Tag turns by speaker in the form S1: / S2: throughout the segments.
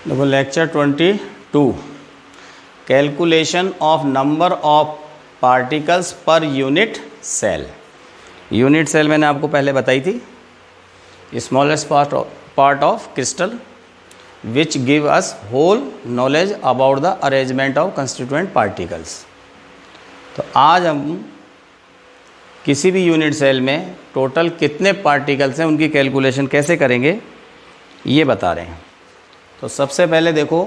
S1: देखो lecture 22 calculation of number of particles per unit cell. Unit cell मैंने आपको पहले बताई थी, smallest part of crystal which give us whole knowledge about the arrangement of constituent particles. तो आज हम किसी भी यूनिट सेल में टोटल कितने पार्टिकल्स हैं उनकी कैलकुलेशन कैसे करेंगे ये बता रहे हैं। तो सबसे पहले देखो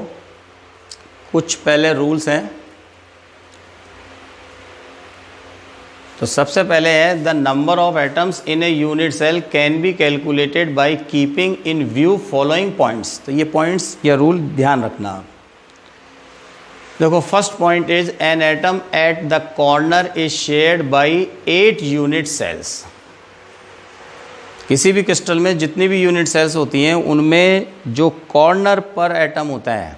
S1: कुछ पहले रूल्स हैं। तो सबसे पहले है the number of atoms in a unit cell can be calculated by keeping in view following points. तो ये पॉइंट्स या रूल ध्यान रखना। देखो first point is an atom at the corner is shared by 8 unit cells. किसी भी crystal में जितनी भी यूनिट सेल्स होती हैं उनमें जो कॉर्नर पर एटम होता है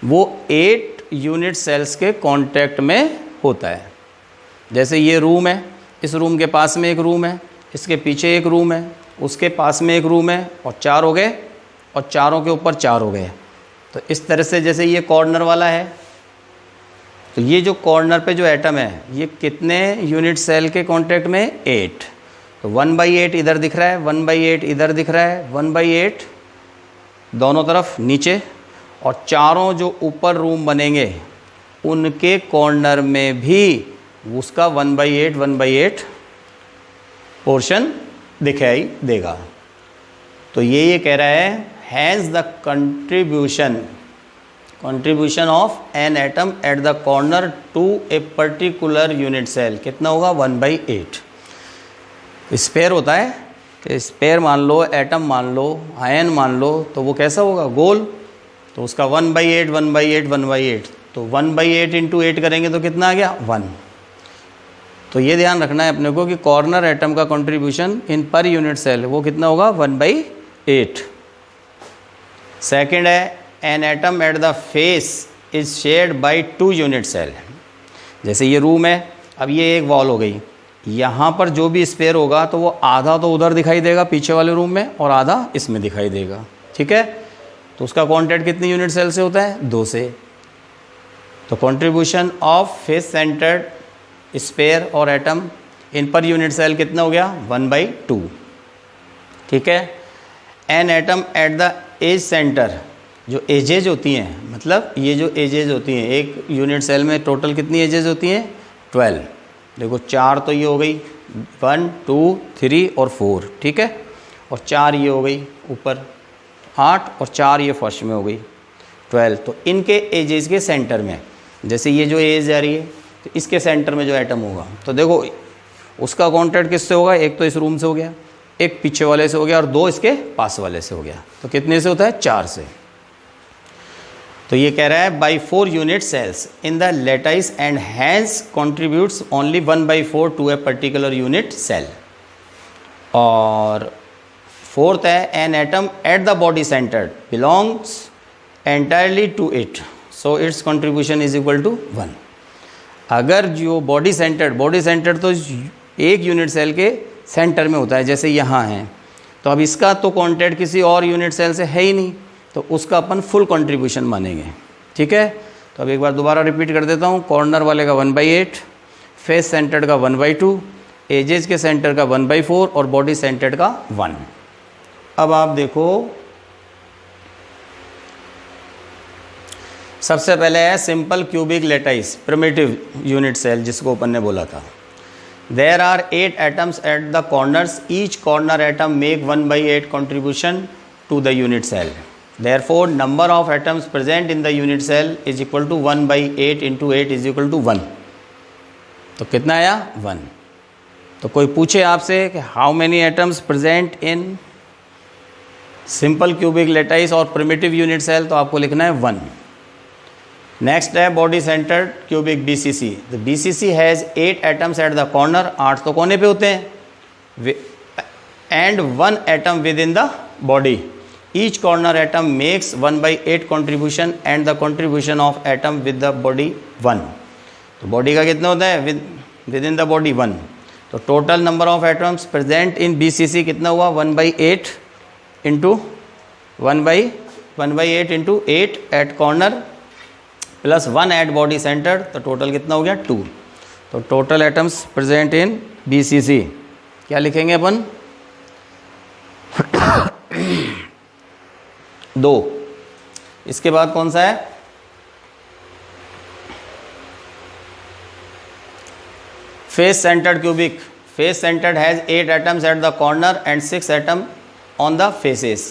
S1: वो 8 यूनिट सेल्स के कांटेक्ट में होता है। जैसे ये रूम है, इस रूम के पास में एक रूम है, इसके पीछे एक रूम है, उसके पास में एक रूम है, और 4 हो गए, और चारों के ऊपर 4 हो गए। तो इस तरह से जैसे ये कॉर्नर वाला है, तो ये जो कॉर्नर पे जो एटम है ये कितने यूनिट सेल के कांटेक्ट में 8। तो 1/8 इधर दिख रहा है, 1/8 इधर दिख रहा है, 1/8 दोनों तरफ नीचे, और चारों जो ऊपर रूम बनेंगे उनके कॉर्नर में भी उसका 1/8 पोर्शन दिखाई देगा। तो ये कह रहा है has the contribution of an atom at the corner to a particular unit cell कितना होगा 1/8। स्पेयर होता है कि स्पेयर मान लो, एटम मान लो, आयन मान लो, तो वो कैसा होगा गोल। तो उसका 1/8 तो 1/8 इंटू 8 करेंगे तो कितना आ गया 1। तो ये ध्यान रखना है अपने को कि कॉर्नर एटम का contribution in per unit cell वो कितना होगा 1/8। सेकेंड है an atom at the face is shared by 2 unit cell. जैसे ये रूम है, अब ये एक वॉल हो गई, यहाँ पर जो भी स्पेयर होगा तो वो आधा तो उधर दिखाई देगा पीछे वाले रूम में और आधा इसमें दिखाई देगा, ठीक है। तो उसका कॉन्टैक्ट कितनी यूनिट सेल से होता है 2 से। तो contribution of face centred sphere और atom in per unit cell कितना हो गया 1/2, ठीक है। An atom at the edge centre, जो एजेज होती हैं, मतलब ये जो एजेज होती हैं एक यूनिट सेल में टोटल कितनी एजेज होती हैं 12। देखो 4 तो ये हो गई 1 2 3 और 4, ठीक है, और 4 ये हो गई ऊपर 8 और 4 ये फर्स्ट में हो गई 12। तो इनके एजेस के सेंटर में जैसे ये जो एज जा रही है तो इसके सेंटर में जो एटम होगा, तो देखो उसका कॉन्टैक्ट किससे होगा, एक तो इस रूम से हो गया, एक पीछे वाले से हो गया, और 2 इसके पास वाले से हो गया। तो कितने से होता है 4 से। तो ये कह रहा है by 4 unit cells in the lattice and hence contributes only 1/4 to a particular unit cell. और फोर्थ है an atom at the body centre belongs entirely to it, so it's contribution is equal to 1। अगर जो body centre तो एक unit cell के centre में होता है, जैसे यहाँ है, तो अब इसका तो कॉन्टैक्ट किसी और यूनिट सेल से है ही नहीं, तो उसका अपन फुल कंट्रीब्यूशन मानेंगे, ठीक है। तो अब एक बार दोबारा रिपीट कर देता हूँ। कॉर्नर वाले का 1/8, फेस सेंटर्ड का 1/2, एजेस के सेंटर का 1/4 और बॉडी सेंटर्ड का 1। अब आप देखो सबसे पहले है simple cubic lattice primitive unit cell, जिसको अपन ने बोला था। There are 8 atoms at the corners, each corner atom make 1/8 contribution to the unit cell. Therefore, number of atoms present in the unit cell is equal to 1/8 into 8 is equal to 1. तो कितना आया 1। तो कोई पूछे आपसे कि how many atoms present in simple cubic lattice और primitive unit cell, तो आपको लिखना है 1। नेक्स्ट है body centred cubic BCC। The BCC has 8 atoms at the corner, 8 तो कोने पे होते हैं, and 1 atom with in the body. Each corner atom makes 1/8 contribution and the contribution of atom with the body 1। तो body का कितना होता है विद इन द बॉडी 1। तो total number of atoms present in BCC कितना हुआ 1/8 into 1/8 1/8 into 8 at corner plus 1 at body centre, तो total कितना हो गया 2। तो total atoms present in BCC क्या लिखेंगे अपन 2। इसके बाद कौन सा है face centred cubic. Face centred has 8 atoms at the corner and 6 atom on the faces,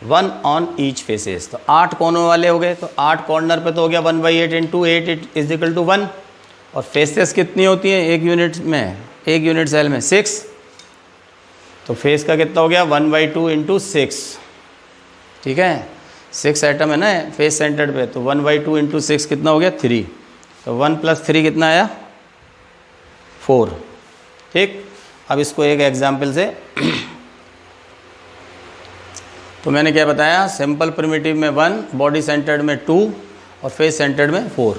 S1: 1 on each faces. तो 8 कोनों वाले हो गए, तो 8 कॉर्नर पे तो हो गया 1/8 इंटू 8 इज इक्वल टू 1। और फेसेस कितनी होती हैं एक यूनिट में, एक यूनिट सेल में 6, तो फेस का कितना हो गया 1/2 इंटू 6। ठीक है, 6 एटम है ना फेस सेंटर्ड पे, तो 1/2 इंटू 6 कितना हो गया 3। तो 1 + 3 कितना आया 4। ठीक, अब इसको एक एग्जाम्पल से तो मैंने क्या बताया, सिंपल प्रिमिटिव में 1, बॉडी सेंटर्ड में 2 और फेस सेंटर्ड में 4।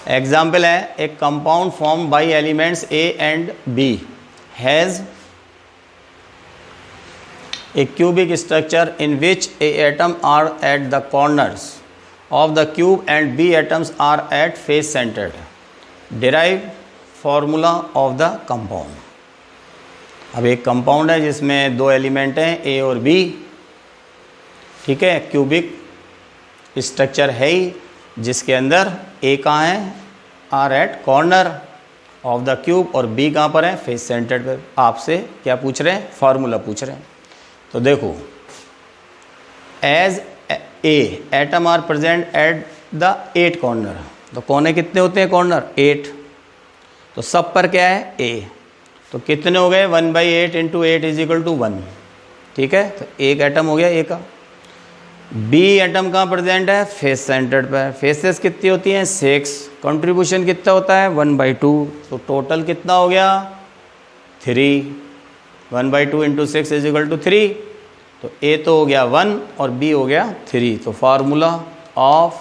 S1: एग्जाम्पल है एक compound form by elements A and B has a cubic structure in which A atom are at the corners of the cube and B atoms are at face centered. Derive formula of the compound. अब एक compound है जिसमें 2 element हैं A और B। ठीक है, cubic structure है ही, जिसके अंदर A कहाँ है are at corner of the cube और B कहाँ पर है फेस सेंटर्ड पर। आपसे क्या पूछ रहे हैं, फार्मूला पूछ रहे हैं। तो देखो as A atom are present at the 8 corner, तो कोने कितने होते हैं कॉर्नर 8, तो सब पर क्या है A, तो कितने हो गए 1/8 इंटू 8 इज इक्वल टू 1। ठीक है, तो एक एटम हो गया A का। B एटम कहाँ प्रेजेंट है फेस सेंटर्ड पर, फेसेस कितनी होती हैं 6, कंट्रीब्यूशन कितना होता है 1/2, तो टोटल कितना हो गया 3। 1/2 इंटू 6 इज इक्वल टू 3, तो A तो हो गया 1 और B हो गया 3। तो formula of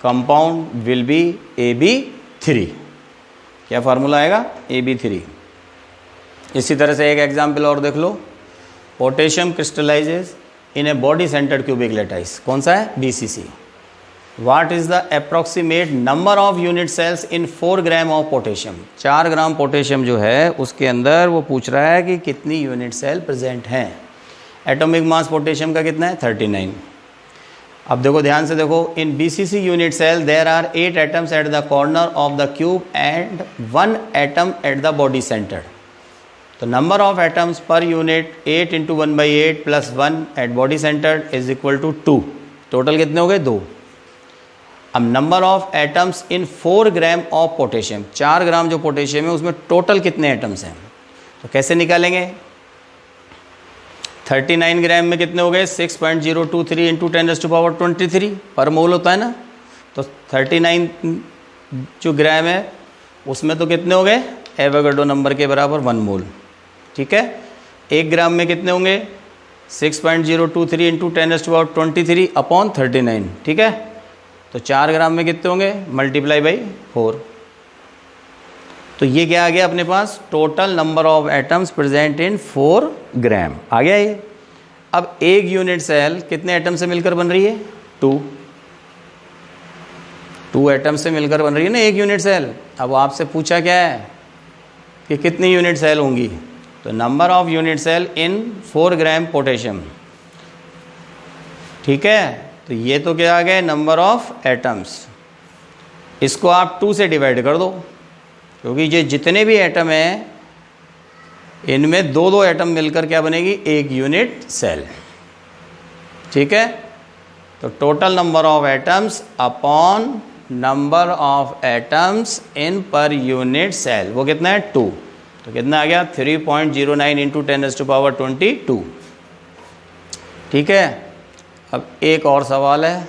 S1: compound will B AB3। क्या फार्मूला आएगा AB3। इसी तरह से एक एग्जाम्पल और देख लो, potassium crystallizes in a body centred cubic lattice. कौन सा है BCC। What is the approximate number of unit cells in 4 gram of potassium. 4 gram potassium जो है उसके अंदर वो पूछ रहा है कि कितनी यूनिट सेल प्रेजेंट हैं। एटॉमिक मास पोटेशियम का कितना है 39। अब देखो ध्यान से देखो, in BCC unit cell there are 8 atoms at the corner of the cube and 1 atom at the body centre. तो number of atoms per unit 8 into 1/8 plus 1 at body centre is equal to 2। Total कितने हो गए 2। अब number of atoms in 4 gram of potassium, 4 ग्राम जो potassium है उसमें total कितने atoms हैं, तो कैसे निकालेंगे। 39 ग्राम में कितने हो गए 6.023 इंटू 10⁻23 पर मोल होता है ना, तो 39 जो ग्राम है उसमें तो कितने हो गए एवोगाड्रो नंबर के बराबर 1 मोल। ठीक है, 1 ग्राम में कितने होंगे 6.023 इंटू 10⁻23 अपॉन 39। ठीक है, तो 4 ग्राम में कितने होंगे मल्टीप्लाई बाई 4। तो ये क्या आ गया अपने पास total number of atoms present in 4 gram आ गया ये। अब एक यूनिट सेल कितने एटम से मिलकर बन रही है 2 एटम से मिलकर बन रही है ना एक यूनिट सेल। अब आपसे पूछा क्या है कि कितनी यूनिट सेल होंगी, तो number of unit cell in 4 gram potassium. ठीक है, तो ये तो क्या आ गए नंबर ऑफ एटम्स, इसको आप 2 से डिवाइड कर दो, क्योंकि ये जितने भी एटम हैं इनमें 2-2 एटम मिलकर क्या बनेगी एक यूनिट सेल। ठीक है, तो total number of atoms upon number of atoms in per unit cell वो कितना है 2, तो कितना आ गया 3.09 इंटू 10⁻22। ठीक है, अब एक और सवाल है,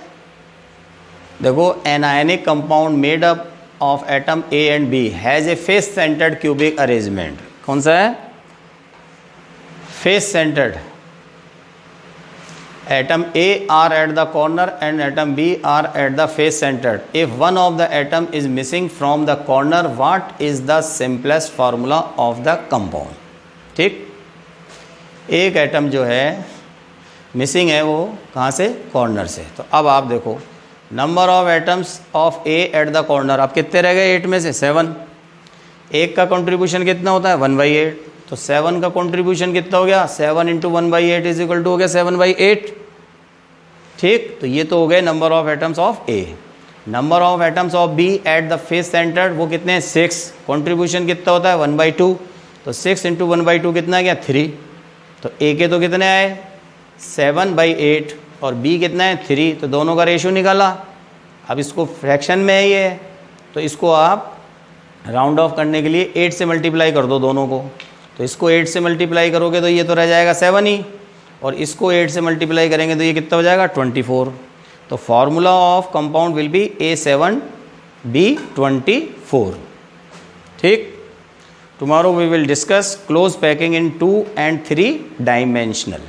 S1: देखो anionic compound made up of atom A and B has a face centred cubic arrangement. कौन सा है face centred. Atom A are at the corner and atom B are at the face centered. If one of the atom is missing from the corner, what is the simplest formula of the compound? ठीक, एक atom जो है missing है वो कहाँ से, corner से। तो अब आप देखो number of atoms of A eight the corner, अब कितने रह गए 8 में से 7, एक का कंट्रीब्यूशन कितना होता है 1/8, तो 7 का कंट्रीब्यूशन कितना हो गया 7 इंटू 1/8 इज इक्वल टू हो गया 7/8। ठीक, तो ये तो हो गए number of atoms of A. Number of atoms of B at the face centre वो कितने हैं 6, कंट्रीब्यूशन कितना होता है 1/2, तो 6 इंटू 1/2 कितना आ गया 3। तो ए के तो कितने आए 7/8 और बी कितना है 3, तो दोनों का रेशियो निकाला। अब इसको फ्रैक्शन में है ये, तो इसको आप राउंड ऑफ करने के लिए 8 से मल्टीप्लाई कर दो दोनों को, तो इसको 8 से मल्टीप्लाई करोगे तो ये तो रह जाएगा 7 ही, और इसको 8 से मल्टीप्लाई करेंगे तो ये कितना हो जाएगा 24। तो formula of compound will be A7B24। ठीक, tomorrow we will discuss close packing in 2 and 3 dimensional.